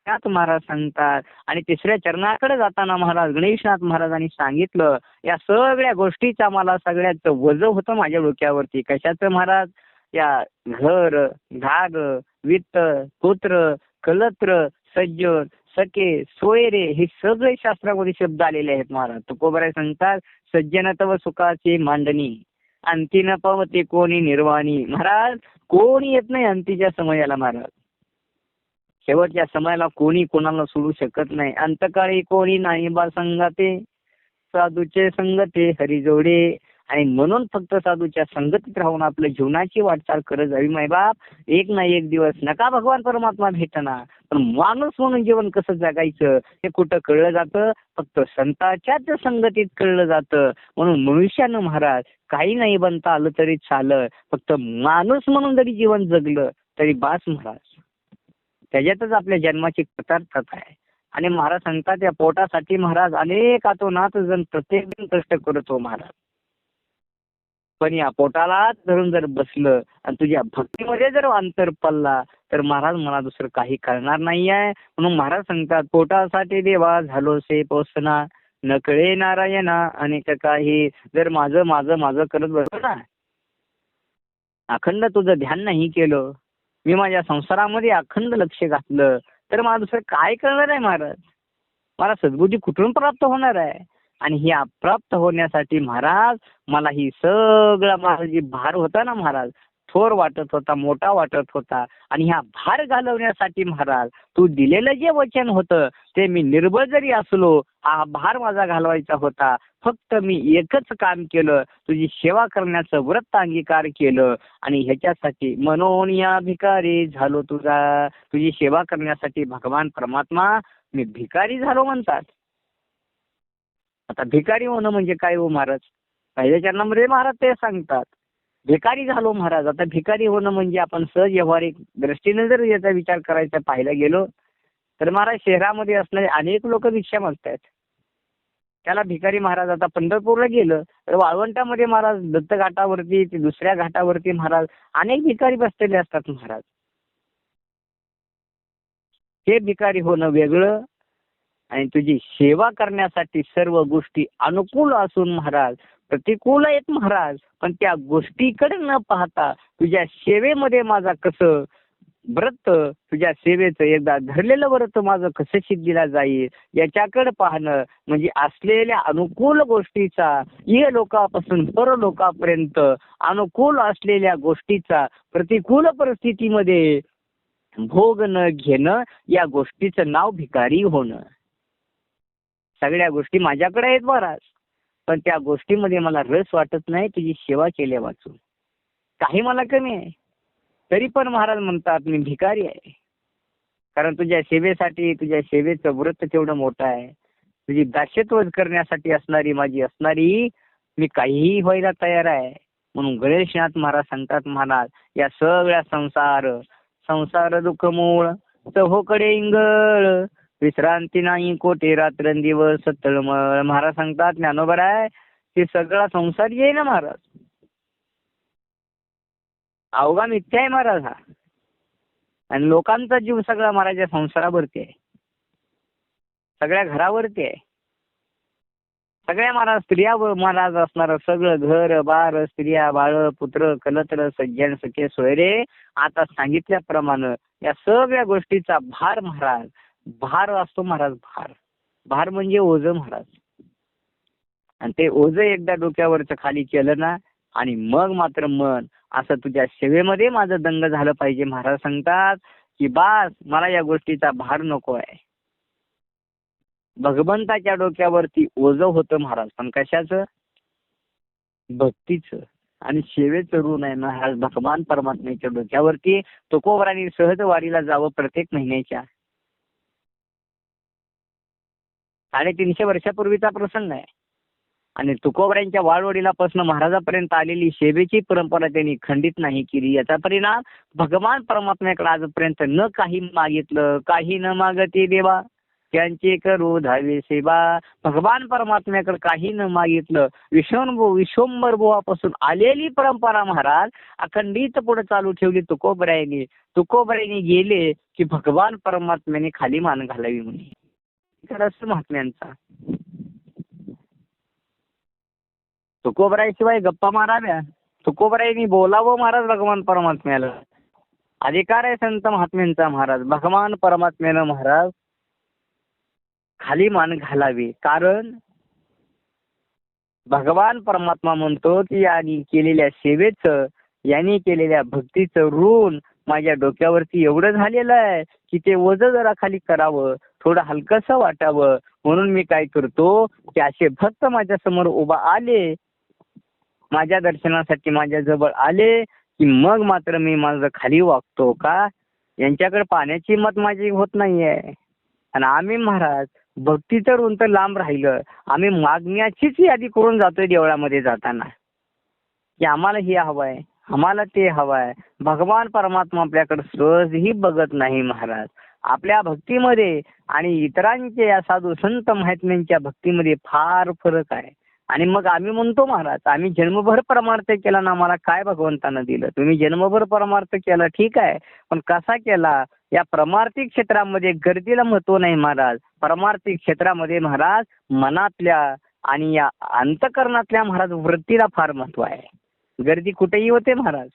Speaker 1: त्यात महाराज सांगतात. आणि तिसऱ्या चरणाकडे जाताना महाराज गणेशनाथ महाराजांनी सांगितलं, या सगळ्या गोष्टीचा मला सगळ्याचं वजं होतं माझ्या डोक्यावरती. कशाचं महाराज? या घर, धाग, वित्त, पुत्र, कलत्र, सज्जन, सखे, सोयरे, हे सगळे शास्त्रामध्ये शब्द आलेले आहेत महाराज. तुकोबराय सांगतात, सज्जन तव सुखाची मांडणी, अंती न पवते कोणी निर्वाणी. महाराज, कोणी येत नाही अंतीच्या समयाला महाराज. शेवटच्या समयाला कोणी कोणाला सोडू शकत नाही. अंतकाळी कोणी नाही बा संगाते, साधूचे संगते हरिजोडे. आणि म्हणून फक्त साधूच्या संगतीत राहून आपल्या जीवनाची वाटचाल करत जावी मायबाप. एक ना एक दिवस नका भगवान परमात्मा भेटना, पण माणूस म्हणून जीवन कसं जगायचं हे कुठं कळलं जातं? फक्त संतांच्याच संगतीत कळलं जातं. म्हणून मनुष्यानं महाराज काही नाही बनता आलं तरी चालं, फक्त माणूस म्हणून जरी जीवन जगलं तरी बास महाराज. त्याच्यातच आपल्या जन्माची कृतार्थता आहे. आणि महाराज सांगतात, या पोटासाठी महाराज अनेक नाथ जण प्रत्येक दिन कष्ट करतो महाराज. पण या पोटाला धरून जर बसलं आणि तुझ्या भक्तीमध्ये जर अंतर पडला तर महाराज मला दुसरं काही करणार नाही आहे. म्हणून महाराज सांगतात, पोटासाठी देवा झालोसे पोसना, न कळे नारायणा अनेक काही. जर माझं माझं माझं करत बसलो ना, अखंड तुझं ध्यान नाही केलं, मी माझ्या संसारामध्ये अखंड लक्ष घातलं, तर मला दुसरं काय करणार आहे महाराज? मला सद्बुद्धी कुठून प्राप्त होणार आहे? आणि ही प्राप्त होण्यासाठी महाराज मला ही सगळा माझा जी भार होता ना महाराज, थोर वाटत होता, मोठा वाटत होता, आणि ह्या भार घालवण्यासाठी महाराज तू दिलेलं जे वचन होतं ते मी निर्बळ जरी असलो, हा भार माझा घालवायचा होता. फक्त मी एकच काम केलं, तुझी सेवा करण्याचं व्रत अंगीकार केलं. आणि ह्याच्यासाठी म्हणून या भिकारी झालो तुझा. तुझी सेवा करण्यासाठी भगवान परमात्मा मी भिकारी झालो म्हणतात. आता भिकारी होणं म्हणजे काय हो महाराज? पहिल्या चरणामध्ये महाराज ते सांगतात, भिकारी झालो महाराज. आता भिकारी होणं म्हणजे आपण सहज व्यावहारिक दृष्टीने जर याचा विचार करायचा पाहायला गेलो तर महाराज शहरामध्ये असणारे अनेक लोक भिक्षा मागतात, त्याला भिकारी महाराज. आता पंढरपूरला गेलं तर वाळवंटामध्ये महाराज दत्त घाटावरती, दुसऱ्या घाटावरती महाराज अनेक भिकारी बसलेले असतात महाराज. हे भिकारी होणं वेगळं, आणि तुझी सेवा करण्यासाठी सर्व गोष्टी अनुकूल असून महाराज प्रतिकूल आहेत महाराज, पण त्या गोष्टीकडे न पाहता तुझ्या सेवेमध्ये माझा कसं व्रत, तुझ्या सेवेचं एकदा धरलेलं व्रत माझं कसं सिद्धीला जाईल याच्याकडे पाहणं म्हणजे असलेल्या अनुकूल गोष्टीचा इह लोकापासून परलोकापर्यंत अनुकूल असलेल्या गोष्टीचा प्रतिकूल परिस्थितीमध्ये भोग न घेणं, या गोष्टीचं नाव भिकारी होणं. सगळ्या गोष्टी माझ्याकडे आहेत महाराज, पण त्या गोष्टीमध्ये मला रस वाटत नाही तुझी सेवा केल्या वाचून. काही मला कमी आहे तरी पण महाराज म्हणतात मी भिकारी आहे. कारण तुझ्या सेवेसाठी तुझ्या सेवेचं व्रत तेवढं मोठं आहे. तुझी दास्यत्व करण्यासाठी असणारी मी काहीही व्हायला तयार आहे. म्हणून गणेशनाथ महाराज सांगतात महाराज या सगळ्या संसार दुःख मूळ चहोकडे इंगळ विश्रांती नाही कोटे रात्रंदिवस तळमळ. महाराज सांगतात ज्ञानोबर आहे की सगळा संसार आहे ना महाराज, अवघा मिथ्या आहे महाराज हा. आणि लोकांचा जीव सगळा महाराज या संसारावरती आहे, सगळ्या घरावरती आहे. सगळ्या महाराज स्त्रिया महाराज असणार सगळं घर बार स्त्रिया बाळ पुत्र कलत्र सज्जन सखे सोयरे आता सांगितल्याप्रमाणे या सगळ्या गोष्टीचा भार महाराज भार असतो महाराज. भार म्हणजे ओझ महाराज. आणि ते ओझ एकदा डोक्यावरचं खाली केलं ना आणि मग मात्र मन असं तुझ्या सेवेमध्ये माझं दंग झालं पाहिजे. महाराज सांगतात की बास मला या गोष्टीचा भार नको आहे. भगवंताच्या डोक्यावरती ओझं होतं महाराज, पण कशाचं? भक्तीचं आणि सेवेचं ऋण आहे महाराज भगवान परमात्म्याच्या डोक्यावरती. तुकोबरांनी सहज वारीला जावं प्रत्येक महिन्याच्या. 350 वर्षापूर्वीचा प्रसंग आहे. आणि तुकोबरांच्या वाडवडिलापासून महाराजापर्यंत आलेली सेवेची परंपरा त्यांनी खंडित नाही केली. याचा परिणाम भगवान परमात्म्याकडे आजपर्यंत न काही मागितलं, काही न मागती देवा त्यांचे करू धावे सेवा. भगवान परमात्म्याकडे काही न मागितलं, विश्वंभर बुवापासून आलेली परंपरा महाराज अखंडित पुढे चालू ठेवली तुकोबरायांनी. तुकोबरायांनी गेले की भगवान परमात्म्याने खाली मान घालावी म्हणे. खरंच महात्म्यांचा तुकोबरायाशिवाय गप्पा माराव्या, तुकोबरायांनी बोलावं महाराज भगवान परमात्म्याला. अधिकार आहे संत महात्म्यांचा महाराज. भगवान परमात्म्यानं महाराज खाली मान घालावी. कारण भगवान परमात्मा म्हणतो की यांनी केलेल्या सेवेचं यांनी केलेल्या भक्तीचं ऋण माझ्या डोक्यावरती एवढं झालेलं आहे की ते ओझं जरा खाली करावं, थोडं हलकंसं वाटावं. म्हणून मी काय करतो की असे भक्त माझ्या समोर उभा आले, माझ्या दर्शनासाठी माझ्या जवळ आले की मग मात्र मी माझं खाली वागतो. का यांच्याकडे पाण्याची हिंमत माझी होत नाहीये. आणि आम्ही महाराज भक्तीचं ऋण तर लांब राहिलं, आम्ही मागण्याचीच यादी करून जातोय देवळामध्ये जाताना की आम्हाला हे हवंय आम्हाला ते हवंय. भगवान परमात्मा आपल्याकडे सहजही बघत नाही महाराज. आपल्या भक्तीमध्ये आणि इतरांच्या या साधू संत महात्म्यांच्या भक्तीमध्ये फार फरक आहे. आणि मग आम्ही म्हणतो महाराज आम्ही जन्मभर परमार्थ केला ना, आम्हाला काय भगवंतानं दिलं? तुम्ही जन्मभर परमार्थ केला ठीक आहे, पण कसा केला? या परमार्थिक क्षेत्रामध्ये गर्दीला महत्व नाही महाराज. परमार्थिक क्षेत्रामध्ये महाराज मनातल्या आणि या अंतकरणातल्या महाराज वृत्तीला फार महत्व आहे. गर्दी कुठेही होते महाराज,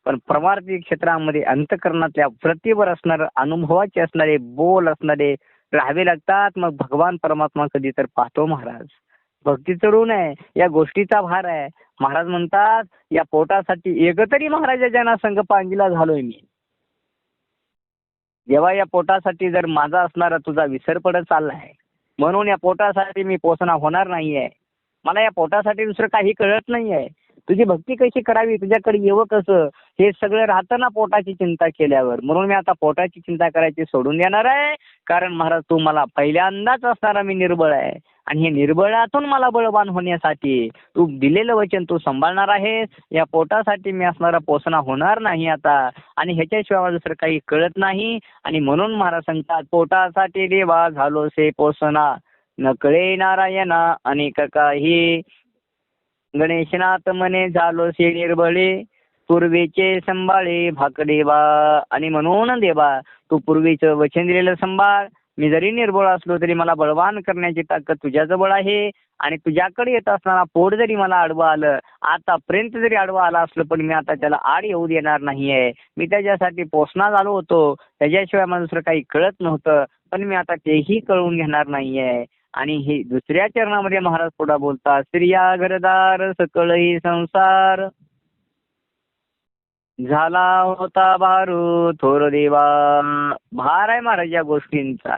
Speaker 1: पण परमार्थिक क्षेत्रामध्ये अंतकरणातल्या वृत्तीवर असणारे अनुभवाचे असणारे बोल असणारे राहावे लागतात. मग भगवान परमात्मा कधी तर पाहतो महाराज. भक्तीचं ऋण आहे, या गोष्टीचा भार आहे. महाराज म्हणतात या पोटासाठी एकतरी महाराजाच्या संघ पांगीला झालोय मी. जेव्हा या पोटासाठी जर माझा असणारा तुझा विसर पडत चाललाय, म्हणून या पोटासाठी मी पोचणा होणार नाहीये. मला या पोटासाठी दुसरं काही कळत नाहीये. तुझी भक्ती कशी करावी, तुझ्याकडे येवं कसं, हे सगळं राहतं ना पोटाची चिंता केल्यावर. म्हणून मी आता पोटाची चिंता करायची सोडून देणार आहे. कारण महाराज तू मला पहिल्यांदाच असणारा मी निर्बळ आहे आणि हे निर्बळातून मला बळवान होण्यासाठी तू दिलेलं वचन तू सांभाळणार आहेस. या पोटासाठी मी असणारा पोसणा होणार नाही आता, आणि ह्याच्याशिवाय मला दुसरं काही कळत नाही. आणि म्हणून महाराज सांगतात पोटासाठी देवा झालोसे पोसणा न कळे नारायणा अनेक काही गणेशनाथ मने झालोसे निर्बळे पूर्वीचे संभाळे भाकदेवा. आणि म्हणून देवा तू पूर्वीचं वचन दिलेलं संभाळ. मी जरी निर्बळ असलो तरी मला बळवान करण्याची ताकद तुझ्याजवळ आहे. आणि तुझ्याकडे येत असताना पोट जरी मला आडवं आलं, आतापर्यंत जरी आडवं आलं असलं, पण मी आता त्याला आड येऊ देणार नाहीये. मी त्याच्यासाठी पोसणा झालो होतो, त्याच्याशिवाय मला दुसरं काही कळत नव्हतं, पण मी आता तेही कळून घेणार नाहीये. आणि हे दुसऱ्या चरणामध्ये महाराज पुढे बोलतात स्त्रिया घरदार सकळही संसार झाला होता भारू थोर देवा. भार आहे महाराज या गोष्टींचा,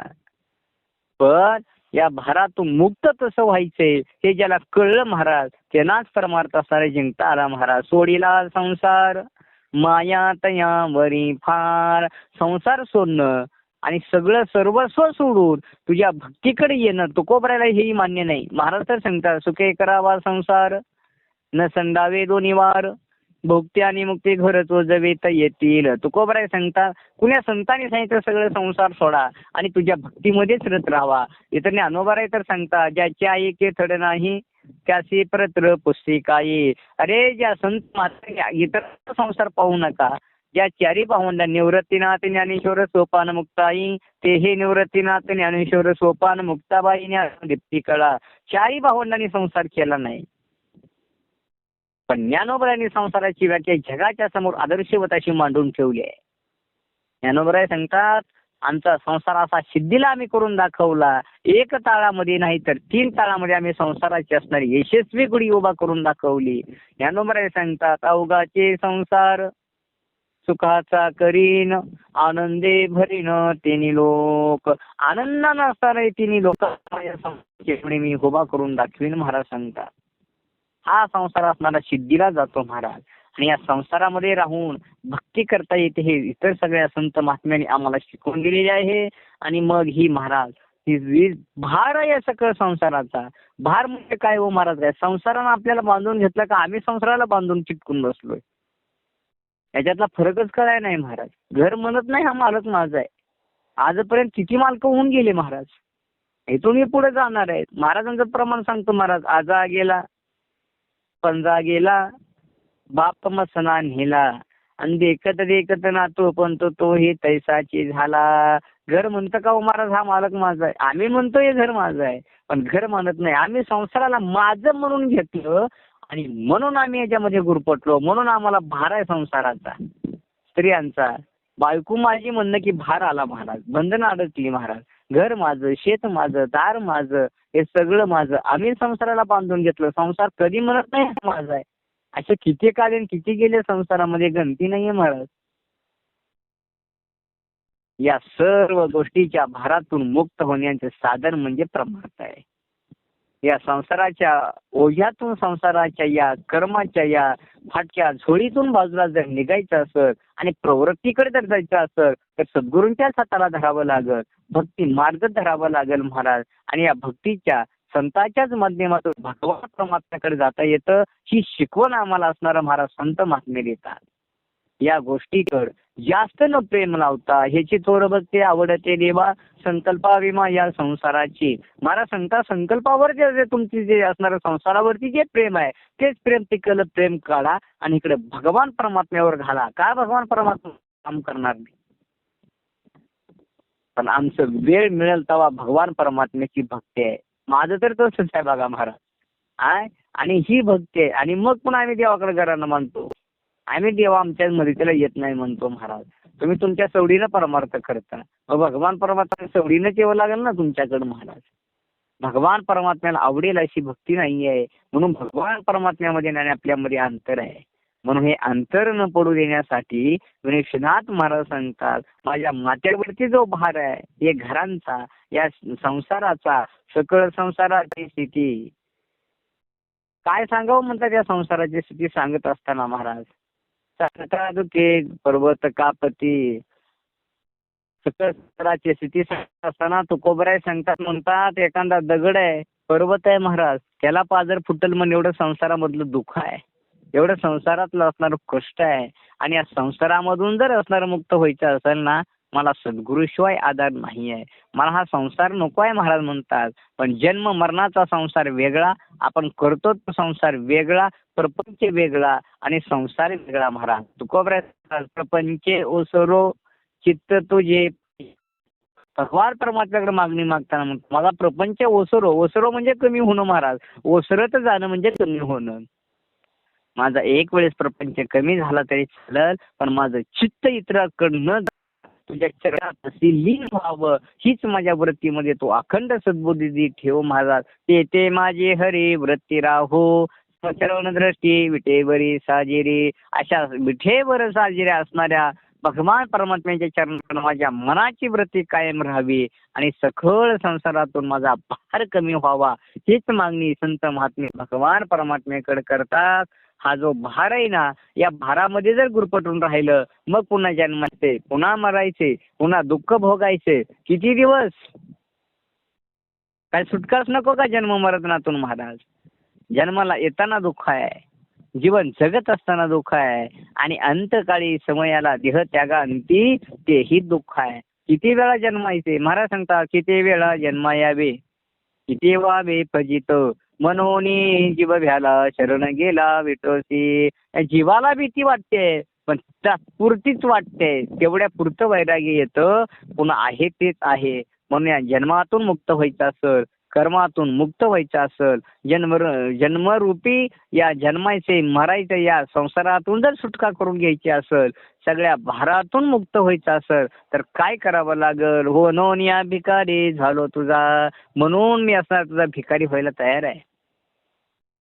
Speaker 1: पण या भारातून मुक्त तसं व्हायचंय हे ज्याला कळलं महाराज त्यांनाच परमार्थ सारे जिंकता आला महाराज. सोडीला संसार माया तयावरी फार. संसार सोडणं आणि सगळं सर्वस्व सोडून तुझ्या भक्तीकडे येणं तुकोबरायला हेही मान्य नाही. महाराज तर सांगतात सुखे करावा संसार न संडावे दोन्ही वार. भोगते आणि मुक्ती घर तो जवेत येतील. तुकोबराय सांगतात कुण्या संतांनी सांगितलं सगळं संसार सोडा आणि तुझ्या भक्तीमध्येच रत राहावा. इतर ज्ञानोबाराय तर सांगतात ज्याच्या ऐके थड नाही त्याचे परत्र पुस्तिकाई. अरे ज्या संत मात्र इतर संसार पाहू नका. ज्या चारी भावंडा निवृत्तीनाथ ज्ञानेश्वर सोपान मुक्ताई ते हे निवृत्तीनाथ ज्ञानेश्वर सोपान मुक्ताबाई दीप्ती कळा. चारी भावंडांनी संसार केला नाही पण ज्ञानोबरायांनी संसाराची व्याख्या जगाच्या समोर आदर्शवत अशी मांडून ठेवली आहे. ज्ञानोबराय सांगतात आमचा संसार असा सिद्धीला आम्ही करून दाखवला. एक ताळामध्ये नाही तर 3 ताळामध्ये आम्ही संसाराची असणारी यशस्वी गुढी उभा करून दाखवली. ज्ञानोबराय सांगतात अवघाचे संसार सुखाचा करीन आनंदे भरीन तिन्ही लोक. आनंदानं असणारे तिन्ही लोक मी उभा करून दाखवीन महाराज सांगतात. हा संसार असणारा सिद्धीला जातो महाराज आणि या संसारामध्ये राहून भक्ती करता येते हे इतर सगळ्या संत महात्म्यांनी आम्हाला शिकवून दिलेले आहे. आणि मग ही महाराज ही भार आहे सगळं संसाराचा. भार म्हणजे काय हो महाराज काय संसारानं आपल्याला बांधून घेतलं का आम्ही संसाराला बांधून चिटकून बसलोय. याच्यातला फरकच कळाय नाही महाराज. घर म्हणत नाही हा मालक माझा आहे. आजपर्यंत किती मालक होऊन गेले महाराज. इथूनही पुढे जाणार आहेत. महाराजांचं प्रमाण सांगतो महाराज आजा गेला पंजा गेला बाप मसना नेला आणि देखत ना तो पण तो हे तैसाची झाला. घर म्हणतं का हो महाराज हा मालक माझा आहे. आम्ही म्हणतो हे घर माझं आहे पण घर म्हणत नाही. आम्ही संसाराला माझं म्हणून घेतलं आणि म्हणून आम्ही याच्यामध्ये गुरपटलो. म्हणून आम्हाला भार आहे संसाराचा स्त्रियांचा. बायको माझी म्हणणं की भार आला महाराज. बंधन अडकली महाराज. घर माझं शेत माझं दार माझं हे सगळं माझं. आम्ही संसाराला बांधून घेतलं. संसार कधी म्हणत नाही माझा आहे. असे किती कालीन किती गेले संसारामध्ये गणती नाहीये महाराज. या सर्व गोष्टीच्या भारातून मुक्त होण्याचे साधन म्हणजे परमार्थ आहे. या संसाराच्या ओझ्यातून संसाराच्या या कर्माच्या या फाटक्या झोळीतून बाजूला जर निघायचं असेल आणि प्रवृत्तीकडे जर जायचं असेल तर सद्गुरूंच्याच हाताला धरावं लागल. भक्ती मार्ग धरावा लागेल महाराज. आणि या भक्तीच्या संतांच्याच माध्यमातून भगवान परमात्म्याकडे जाता येतं. ही शिकवण आम्हाला असणारा महाराज संत महात्मे देतात. या गोष्टीकडे जास्त न प्रेम लावता ह्याची थोर भक्ती आवडते देवा संकल्पाविमा या संसाराची. महाराज सांगता संकल्पावर जे तुमची जे असणाऱ्या संसारावरती जे प्रेम आहे तेच प्रेम टिकलं प्रेम काढा आणि इकडे भगवान परमात्म्यावर घाला. काय भगवान परमात्मा काम करणार नाही पण आमचं वेळ मिळेल तेव्हा भगवान परमात्म्याची भक्ती आहे. माझं तर तसंच आहे बघा महाराज. आणि ही भक्ती आहे आणि मग पुन्हा आम्ही देवाकडे घरानं मानतो. आम्ही देवा आमच्या मदतीला येत नाही म्हणतो महाराज. तुम्ही तुमच्या सवडीनं परमार्थ करता. मग भगवान परमात्मा सवडीनंच यावं लागेल ना तुमच्याकडे महाराज. भगवान परमात्म्याला आवडेल अशी भक्ती नाही आहे म्हणून भगवान परमात्म्यामध्ये आणि आपल्यामध्ये अंतर आहे. म्हणून हे अंतर न पडू देण्यासाठी विनेशनाथ महाराज सांगतात माझ्या माथ्यावरती जो भार आहे हे घरांचा या संसाराचा सकळ संसाराची स्थिती काय सांगावं म्हणतात. या संसाराची स्थिती सांगत असताना महाराज साखरा दुखे पर्वत कापती सकळ संसाराची स्थिती सांगत असताना तुकोबराय सांगतात म्हणतात एखादा दगड आहे पर्वत आहे महाराज त्याला पाजर फुटल म्हणून एवढं संसारामधलं दुःख आहे. एवढं संसारातलं असणारं कष्ट आहे. आणि या संसारामधून जर असणारं मुक्त व्हायचं असेल ना मला सद्गुरूशिवाय आधार नाही आहे. मला हा संसार नको आहे महाराज म्हणतात. पण जन्म मरणाचा संसार वेगळा आपण करतो तो संसार वेगळा प्रपंच वेगळा आणि संसार वेगळा महाराज. तुकोबराय प्रपंच ओसरो चित्त तुझे भगवान परमात्म्याकडे मागणी मागताना म्हणतो मला प्रपंच ओसरो. ओसरो म्हणजे कमी होणं महाराज. ओसरत जाणं म्हणजे कमी होणं. माझा एक वेळेस प्रपंच कमी झाला तरी चालेल पण माझं चित्त इतरांकडनं तुझ्या चरणात लीन व्हावं हीच माझ्या वृत्तीमध्ये तो अखंड सद्बुद्धी ठेव महाराज. ते माझे हरी वृत्ती राहो चरण दृष्टी विटेवरी साजेरी. अशा विठेवर साजेऱ्या असणाऱ्या भगवान परमात्म्याच्या चरणात माझ्या मनाची वृत्ती कायम राहावी आणि सखोल संसारातून माझा भार कमी व्हावा, हीच मागणी संत महात्मे भगवान परमात्म्याकडे करतात. हा जो भार आहे ना, या भारामध्ये जर गुरफटून राहिलं, मग पुन्हा जन्माचे, पुन्हा मरायचे, पुन्हा दुःख भोगायचे. किती दिवस? काय सुटकाच नको का जन्म मरणातून महाराज? जन्माला येताना दुःख आहे, जीवन जगत असताना दुःख आहे, आणि अंतकाळी समयाला देह त्यागा अंती तेही दुःख आहे. किती वेळा जन्मायचे? महाराज सांगतात, किती वेळा जन्मायावे, किती व्हावे फजित, मनोनी जीव भ्याला शरण गेला विटोसी. जीवाला भीती वाटते, पण तात्पुरतीच वाटते, तेवढ्या पुरतं वैराग्य येतं. पुन्हा आहे तेच आहे. म्हणून या जन्मातून मुक्त व्हायचं असेल, कर्मातून मुक्त व्हायचं असेल, जन्मरूपी या जन्मायचे मरायचे या संसारातून जर सुटका करून घ्यायची असेल, सगळ्या भारातून मुक्त व्हायचं असेल, तर काय करावं लागल? हो नोन या भिकारी झालो तुझा, म्हणून मी असा तुझा भिकारी व्हायला तयार आहे.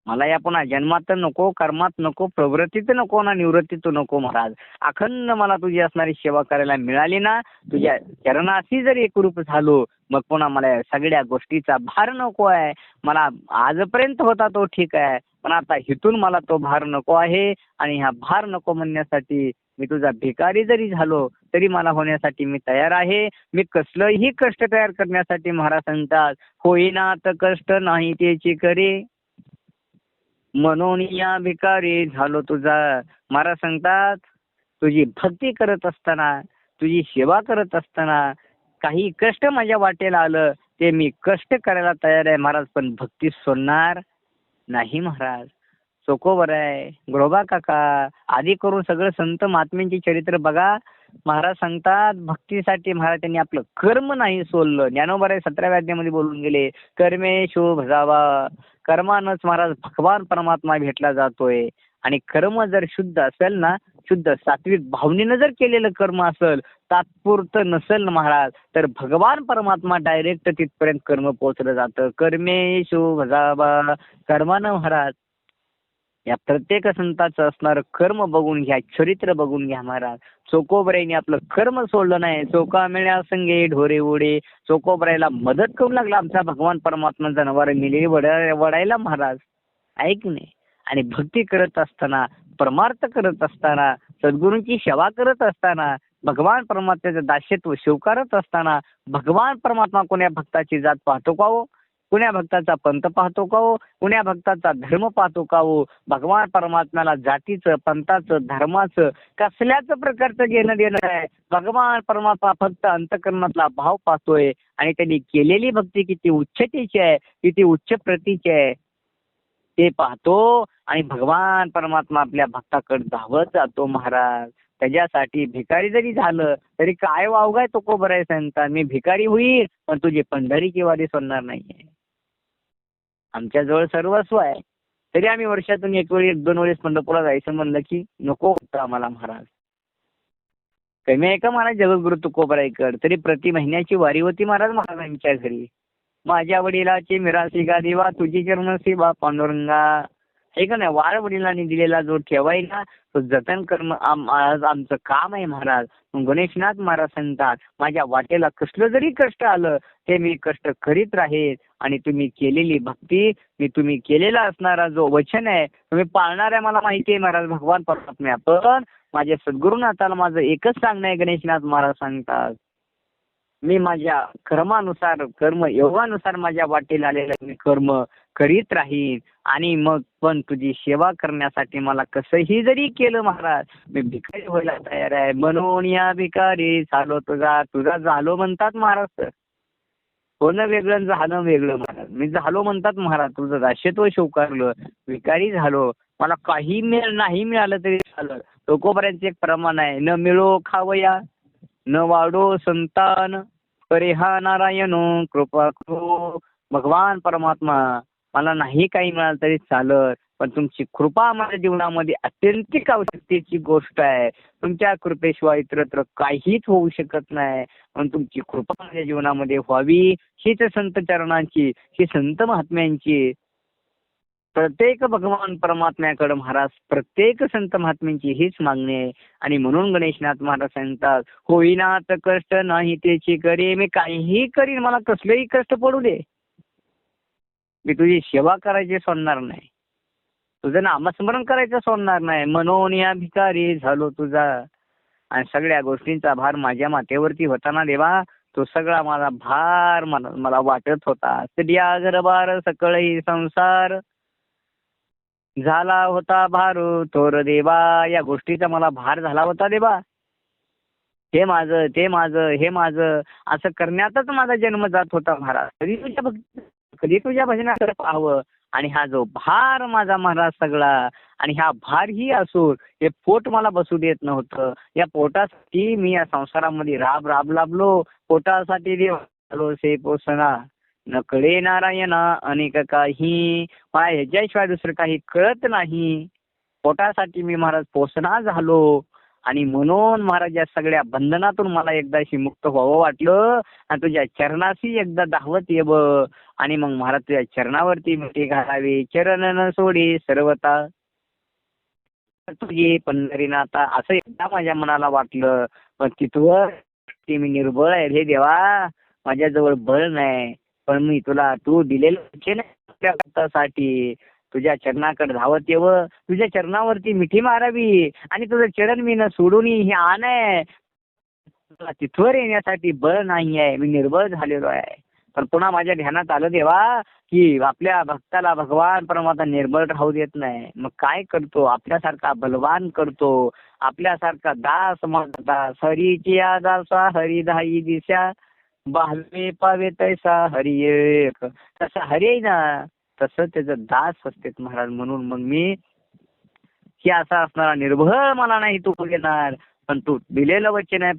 Speaker 1: मला या पुन्हा जन्मात नको, कर्मात नको, प्रवृत्तीत नको ना निवृत्तीत नको महाराज. अखंड मला तुझी असणारी सेवा करायला मिळाली ना, तुझ्या चरणाशी जर एकरूप झालो, मग पुन्हा मला या सगळ्या गोष्टीचा भार नको आहे. मला आजपर्यंत होता तो ठीक आहे, पण आता इथून मला तो भार नको आहे. आणि हा भार नको म्हणण्यासाठी मी तुझा भिकारी जरी झालो तरी मला होण्यासाठी मी तयार आहे. मी कसलंही कष्ट तयार करण्यासाठी महाराज सांगतात, होईना तर कष्ट नाही त्याची करे, म्हणून या भिकारी झालो तुझा. महाराज सांगतात, तुझी भक्ती करत असताना, तुझी सेवा करत असताना काही कष्ट माझ्या वाटेला आलं, ते मी कष्ट करायला तयार आहे महाराज, पण भक्ती सोडणार नाही महाराज. चोकोबर आहे, ग्रोबा काका आदी करून सगळं संत महात्म्यांची चरित्र बघा. महाराज सांगतात, भक्तीसाठी महाराज त्यांनी आपलं कर्म नाही सोडलं. ज्ञानोबा 17व्या अध्यायामध्ये बोलून गेले, कर्मे शुभ जावा. कर्मानंच महाराज भगवान परमात्मा भेटला जातोय. आणि कर्म जर शुद्ध असेल ना, शुद्ध सात्विक भावनेनं जर केलेलं कर्म असेल, तात्पुरतं नसेल ना महाराज, तर भगवान परमात्मा डायरेक्ट तिथपर्यंत कर्म पोहोचलं जातं. कर्मे शुभ जावा. कर्मानं महाराज या प्रत्येक संताचं असणारं कर्म बघून घ्या, चरित्र बघून घ्या महाराज. चोकोबराईने आपलं कर्म सोडलं नाही. चोका मिळ्या संगे ढोरे ओढे. चोकोबराईला मदत करू लागला आमचा भगवान परमात्मा जनावर मिली वडायला महाराज, ऐक नाही. आणि भक्ती करत असताना, परमार्थ करत असताना, सद्गुरूंची सेवा करत असताना, भगवान परमात्म्याचं दास्यत्व स्वीकारत असताना, भगवान परमात्मा कोण्या भक्ताची जात पाहतो का हो? कुण्या भक्ताचा पंथ पाहतो का हो? कुण्या भक्ताचा धर्म पाहतो का हो? भगवान परमात्म्याला जातीचं, पंथाचं, धर्माचं कसल्याच प्रकारचं घेणं देणं आहे. भगवान परमात्मा फक्त अंतःकरणातला भाव पाहतोय. आणि त्यांनी केलेली भक्ती किती उच्चतेची आहे, किती उच्च प्रतीची आहे ते पाहतो. आणि भगवान परमात्मा आपल्या भक्ताकडे धावत जातो महाराज. त्याच्यासाठी भिकारी जरी झालं तरी काय वावगाय तो को बराय सांगता, मी भिकारी होईल पण तुझी पंढरीची वारी सोडणार नाहीये. आमच्याजवळ सर्वस्व आहे, तरी आम्ही वर्षातून एक दोन वेळेस पंढरपूरला जायचं म्हणलं की नको होतं आम्हाला महाराज. कमी आहे का महाराज जगद्गुरु तुकोबराईकड? तरी प्रति महिन्याची वारी होती महाराज महाराजांच्या घरी. माझ्या वडिलाची मिरासी गा देवा, तुझी चरणसी बा पांडुरंगा. हे का नाही, वार वडिलांनी दिलेला जो ठेवाय ना, तो जतन करणं आमचं काम आहे महाराज. गणेशनाथ महाराज सांगतात, माझ्या वाटेला कसलं जरी कष्ट आलं ते मी कष्ट करीत राहील. आणि तुम्ही केलेली भक्ती, मी तुम्ही केलेला असणारा जो वचन आहे तुम्ही पाळणार आहे मला माहिती आहे महाराज भगवान परमात्म्या. पण माझ्या सद्गुरुनाथाला माझं एकच सांगणं आहे, गणेशनाथ महाराज सांगतात, मी माझ्या कर्मानुसार, कर्म योगानुसार माझ्या वाटेला आलेलं मी कर्म करीत राहीन. आणि मग पण तुझी सेवा करण्यासाठी मला कसंही जरी केलं महाराज, मी भिकारी व्हायला तयार आहे. म्हणून या भिकारी झालो तुझा. तुझा झालो म्हणतात महाराज, होणं वेगळं झालं वेगळं महाराज. मी झालो म्हणतात महाराज, तुझं दास्यत्व स्वीकारलं, भिकारी झालो. मला काही नाही मिळालं तरी झालं. तुकोबरायांचं एक प्रमाण आहे, न मिळो खावया, न वाढो संतान, करे हा नारायण कृपा करो. भगवान परमात्मा, मला नाही काही मिळालं तरी चालत, पण तुमची कृपा माझ्या जीवनामध्ये अत्यंतिक आवश्यकतेची गोष्ट आहे. तुमच्या कृपेशिवाय इतरत्र काहीच होऊ शकत नाही. पण तुमची कृपा माझ्या जीवनामध्ये व्हावी, हीच संत चरणांची, ही संत महात्म्यांची प्रत्येक भगवान परमात्म्याकडे महाराज प्रत्येक संत महात्म्यांची हीच मागणी आहे. आणि म्हणून गणेशनाथ महाराज सांगतात, होईना तर कष्ट नाही त्याची करे, मी काहीही करीन, मला कसलेही कष्ट पडू दे, मी तुझी सेवा करायची सोडणार नाही, तुझं नामस्मरण करायचं सोडणार नाही. मनोन या भिकारी झालो तुझा. आणि सगळ्या गोष्टींचा भार माझ्या माथेवरती होता ना देवा, तो सगळा माझा भार मला वाटत होता. स्त्रिया घरबार सकळही संसार, झाला होता भार थोर देवा. या गोष्टीचा मला भार झाला होता देवा. हे माझं, ते माझं, हे माझं असं करण्यातच माझा जन्म जात होता महाराज. कधी तुझ्या भजनाकडे पाहावं. आणि हा जो भार माझा महाराज सगळा, आणि हा भार ही असून हे पोट मला बसू देत नव्हतं. या पोटासाठी मी या संसारामध्ये राब लाभलो. पोटासाठी देव आलो से पोसना, न कळे नारायणा अनेक काही. मला ह्याच्याशिवाय दुसरं काही कळत नाही. पोटासाठी मी महाराज पोसना झालो. आणि म्हणून महाराज या सगळ्या बंधनातून मला एकदाशी मुक्त व्हावं वाटलं. आणि तुझ्या चरणाशी एकदा धावत येवं. आणि मग महाराज तुझ्या चरणावरती मिठी घालावी. चरण न सोडी सर्वता तुझी पंढरीनाथा, असं एकदा माझ्या मनाला वाटलं. पण तिथवर ते मी निर्बळ आहे रे देवा, माझ्याजवळ बळ नाही. पण मी तुला तू दिलेलं वचन आहे साठी तुझ्या चरणाकडे धावत येवं, तुझ्या चरणावरती मिठी मारावी. आणि तुझं चरण मी न सोडून हे आण आहे. तुला तिथवर येण्यासाठी बळ नाही आहे, मी निर्बळ झालेलो आहे. पण पुन्हा माझ्या ध्यानात आलं देवा की आपल्या भक्ताला भगवान परमात्मा निर्बळ राहू देत नाही. मग काय करतो, आपल्यासारखा बलवान करतो, आपल्यासारखा दास मागता. हरीची दासा हरिधाई दिशा, बाहवे पावे तैसा हरी एक. तसं हरी आहे ना, तसं त्याचं दास असते महाराज. म्हणून मग मी की असा असणारा निर्भय मला नाही तू देणार. पण तू दिलेलं वचन आहे,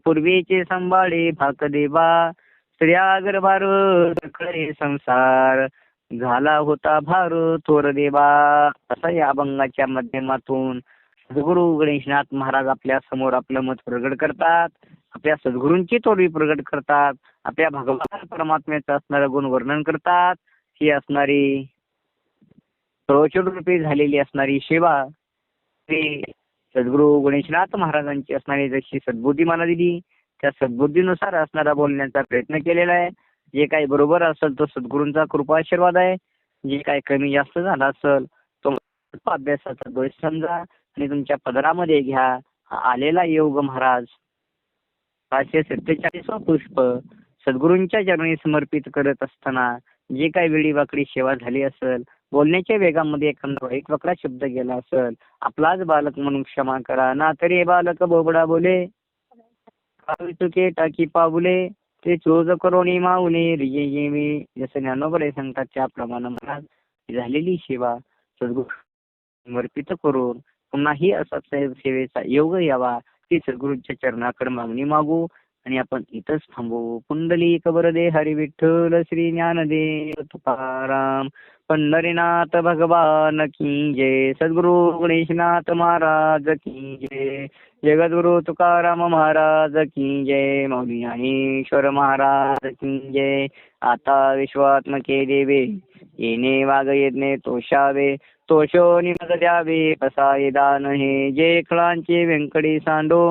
Speaker 1: पूर्वीचे संभाळे भाक देवा. स्त्रिया गर्भार सकळे संसार, झाला होता भार थोर देवा. असं या अभंगाच्या माध्यमातून सद्गुरू गणेशनाथ महाराज आपल्या समोर आपलं मत प्रगट करतात. आपल्या सद्गुरूंची थोडी प्रगट करतात. आपल्या भगवान परमात्म्याचं असणारं गुण वर्णन करतात. ही असणारी प्रवचन रूपी झालेली असणारी सेवा सद्गुरू गणेशनाथ महाराजांची असणारी जशी सद्बुद्धी मला दिली, त्या सद्बुद्धीनुसार असणारा बोलण्याचा प्रयत्न केलेला आहे. जे काही बरोबर असेल तो सद्गुरूंचा कृपाशीर्वाद आहे. जे काही कमी जास्त झाला असेल तो अभ्यासाचा दोष समजा आणि तुमच्या पदरामध्ये घ्या. हा आलेला योग महाराज 547 पुष्प सद्गुरूंच्या चरणी समर्पित करत असताना जे काही वेळी वाकडी सेवा झाली असेल, बोलण्याच्या वेगामध्ये एखादा एक वक्रा शब्द गेला असेल, आपलाच बालक म्हणून क्षमा करा. ना तरी बालक बोबडा बोले, चुके टाकी पावले, ते चोज करोनी माऊले रिये मी. जसं ज्ञानोबळे सांगतात त्याप्रमाणे महाराज झालेली सेवा सद्गुरू समर्पित करून पुन्हाही असा सेवेचा योग यावा, ती सद्गुरूंच्या चरणाकडे मागणी मागू. आणि आपण इथंच थांबू. पुंडलिक वरदे हरी विठ्ठल श्री ज्ञानदेव तुकाराम. पंढरीनाथ भगवान की जय. सद्गुरू गणेशनाथ महाराज की जय. जगद्गुरु तुकाराम महाराज की जय. मौली ज्ञानेश्वर महाराज की जय. आता विश्वात्मके देवे येणे वाग येणे तोषावे, तोषो निमग द्यावे पसाये दान हे. जे खळांचे व्यंकटी सांडो,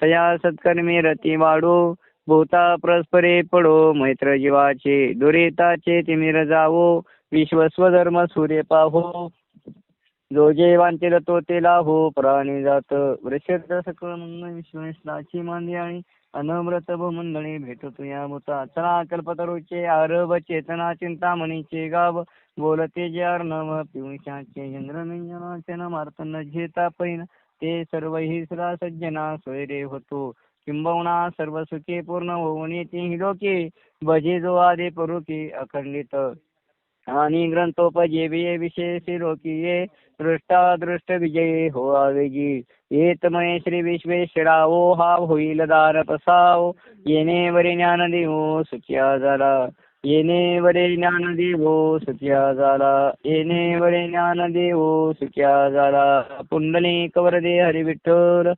Speaker 1: तया सत्कर्मे रती वाढो. भूता परस्परे पडो, मैत्र जीवाचे दुरेताचे तिमिर जावो. विश्व स्वधर्म सूर्य पाहो, जो जे वांचेल तो ते लाहो. प्राणी जात वृषद सकळ मंगळ विश्वेशनाची मांदी आणि अनम्रत भूमंडळी भेटतो या भूता. चला कल्पतरूचे आरभ चेतना चिंतामणीचे गाव. बोलते जे अर्णव पियुषाचे चंद्रनिंजनाचे न मार्तन झेता पैन. ते सर्व ही सदा सज्जना सोयरे होतो. किंबहुना सर्व सुखे पूर्ण होऊन येते लोके. भजे जो आदे परुके अखंडित आणि ग्रंथोपजेविये विशेष रोकिये. दृष्टादृष्ट विजयी हो आवेगी. येतमय श्री विश्वेश्वरावो हा होईल दार पसाव. येणे वरे ज्ञान देवो सुखिया झाला. येणे वरे ज्ञान देवो सुखिया झाला. येणे वरे ज्ञान देवो सुखिया झाला. पुंडलिक वरदे हरी विठ्ठल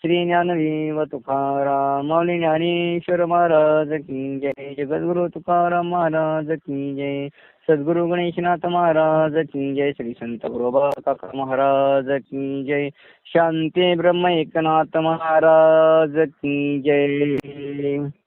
Speaker 1: श्री ज्ञानदेव तुकाराम माऊली ज्ञानेश्वर महाराज की जय. जगद्गुरु तुकाराम महाराज की जय. सद्गुरु गणेशनाथ महाराज की जय. श्री संत गुरुबा काका महाराज की जय. शांती ब्रह्म एकनाथ महाराज की जय.